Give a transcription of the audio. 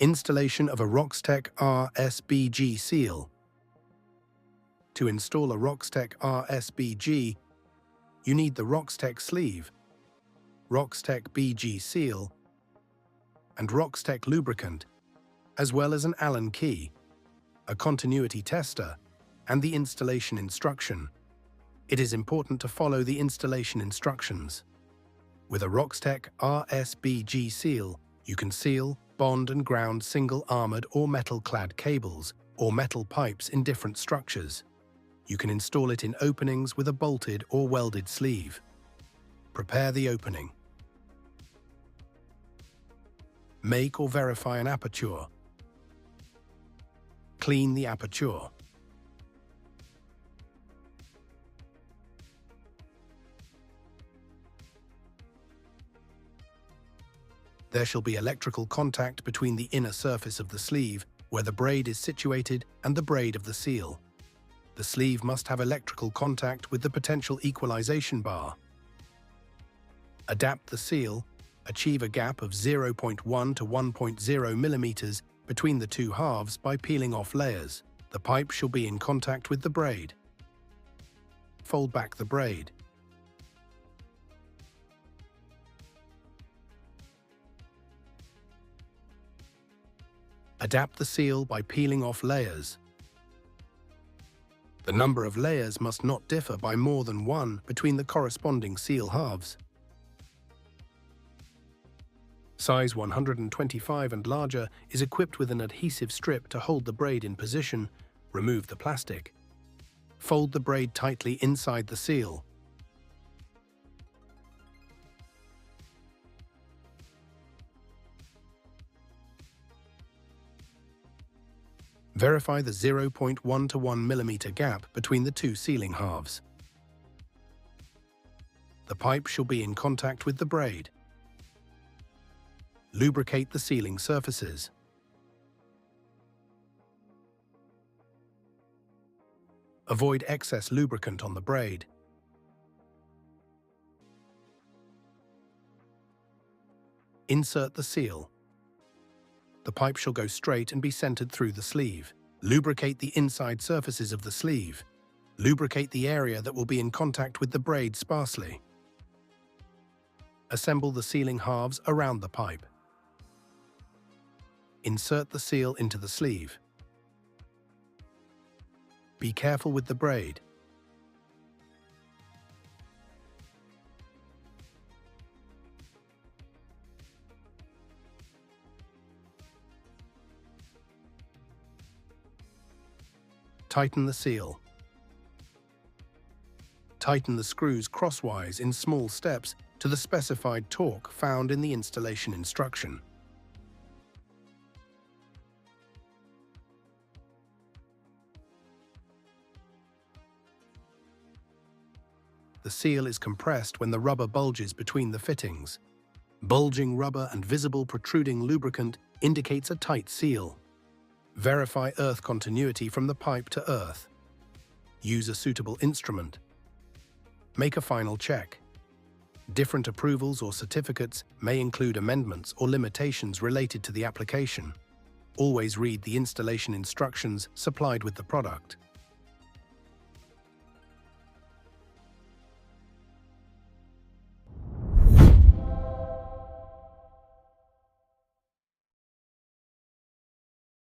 Installation of a Roxtec RS BG seal. To install a Roxtec RS BG, you need the Roxtec sleeve, Roxtec BG seal, and Roxtec lubricant, as well as an Allen key, a continuity tester, and the installation instruction. It is important to follow the installation instructions. With a Roxtec RS BG seal, you can seal, bond and ground single armored or metal-clad cables or metal pipes in different structures. You can install it in openings with a bolted or welded sleeve. Prepare the opening. Make or verify an aperture. Clean the aperture. There shall be electrical contact between the inner surface of the sleeve, where the braid is situated, and the braid of the seal. The sleeve must have electrical contact with the potential equalization bar. Adapt the seal. Achieve a gap of 0.1 to 1.0 millimeters between the two halves by peeling off layers. The pipe shall be in contact with the braid. Fold back the braid. Adapt the seal by peeling off layers. The number of layers must not differ by more than one between the corresponding seal halves. Size 125 and larger is equipped with an adhesive strip to hold the braid in position. Remove the plastic. Fold the braid tightly inside the seal. Verify the 0.1 to 1 millimeter gap between the two sealing halves. The pipe shall be in contact with the braid. Lubricate the sealing surfaces. Avoid excess lubricant on the braid. Insert the seal. The pipe shall go straight and be centered through the sleeve. Lubricate the inside surfaces of the sleeve. Lubricate the area that will be in contact with the braid sparsely. Assemble the sealing halves around the pipe. Insert the seal into the sleeve. Be careful with the braid. Tighten the seal. Tighten the screws crosswise in small steps to the specified torque found in the installation instruction. The seal is compressed when the rubber bulges between the fittings. Bulging rubber and visible protruding lubricant indicates a tight seal. Verify earth continuity from the pipe to earth. Use a suitable instrument. Make a final check. Different approvals or certificates may include amendments or limitations related to the application. Always read the installation instructions supplied with the product.